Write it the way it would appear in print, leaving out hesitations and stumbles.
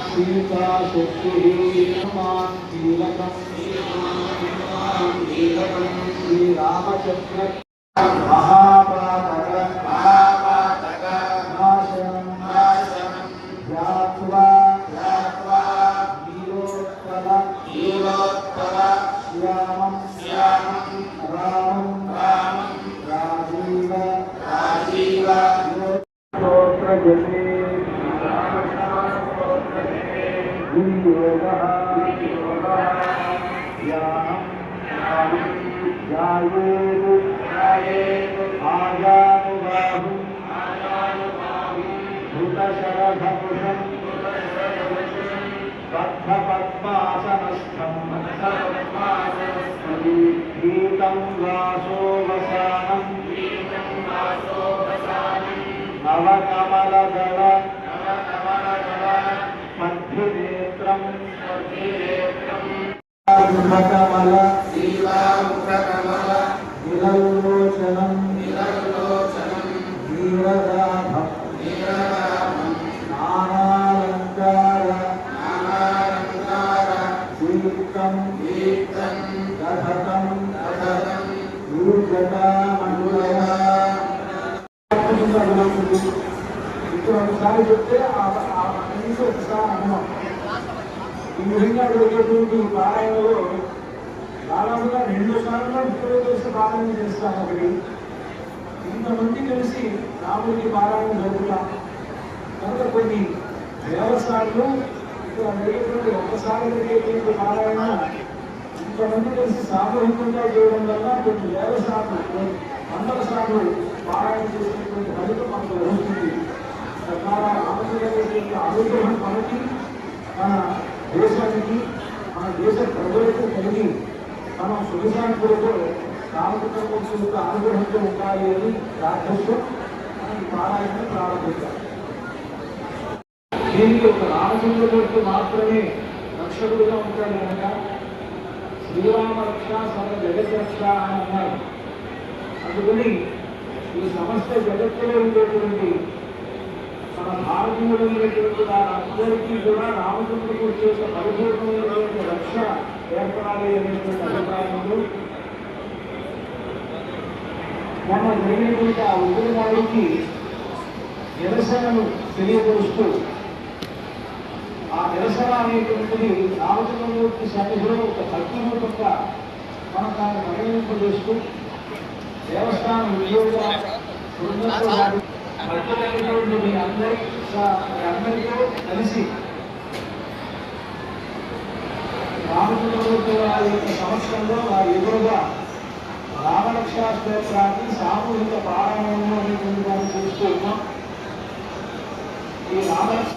सीता शक्ति हनुमान कीलकम श्री रामचंद्र महापातक नाशनम ध्यात्वा वीरोत्पल श्यामं रामं राजीव स्तोत्रजने नवकमलदल मध्यनेत्रं मुखकमल विललोचनं नीरदाभं नानालङ्कार दीप्तं दधतं ऊर्जटामण्डलः ఒకసారి చెప్తే ఒకసారి అన్నం ఈ విధంగా జరిగేటువంటి పారాయణలో దాదాపుగా 2 సార్లు ఇతరులు కలిసి పారాయణ చేస్తాం. ఒకటి ఇంతమంది కలిసి రాముడికి పారాయణ జరుగుతాం కనుక కొన్ని దేవసార్లు ఇక్కడ జరిగేటువంటి ఒక్కసారి జరిగేటువంటి పారాయణ ఇంతమంది కలిసి సామూహికంగా చేయడం వల్ల కొన్ని దేవసార్లు 100 సార్లు పారాయణ చేసినటువంటి ఫలితం మనకు లభిస్తుంది. తద్వారా రామచంద్రుడి అనుగ్రహం మనకి మన దేశానికి మన దేశ ప్రజలకు కలిగి మనం సుఖశాంతులతో రామచంద్రమూర్తి యొక్క అనుగ్రహంతో ఉండాలి అని ప్రార్థిస్తూ మనం ఈ పారాయణ ప్రారంభించాం. దీనికి ఒక రామచంద్రమూర్తి మాత్రమే రక్షకుడుగా ఉంటాడు కనుక శ్రీరామ రక్ష సర్వ జగద్రక్ష అని అన్నారు. అందుకని ఈ సమస్త జగత్తులో ఉండేటువంటి మన భారతీయులైనటువంటి వారందరికీ కూడా రామచంద్రమూర్తి యొక్క పరిపూర్ణమైనటువంటి రక్ష ఏర్పడాలి అనేటువంటి అభిప్రాయంలో మొన్న జరిగినటువంటి ఆ ఉగ్రవాడికి నిరసనను తెలియపరుస్తూ ఆ నిరసన అనేటువంటిది రామచంద్రమూర్తి సన్నిధిలో ఒక భక్తిరూపంగా మనం దాన్ని పరిగణింపజేస్తూ దేవస్థాన ఉద్యోగ మీ అందరితో కలిసి రామచంద్రమూర్తి వారి యొక్క సంవత్సరంలో వారి ఎదురుగా రామరక్షా స్తోత్రాన్ని సామూహిక పారాయణము అనేటువంటి దాన్ని చూస్తూ ఉన్నాం. ఈ రామరక్ష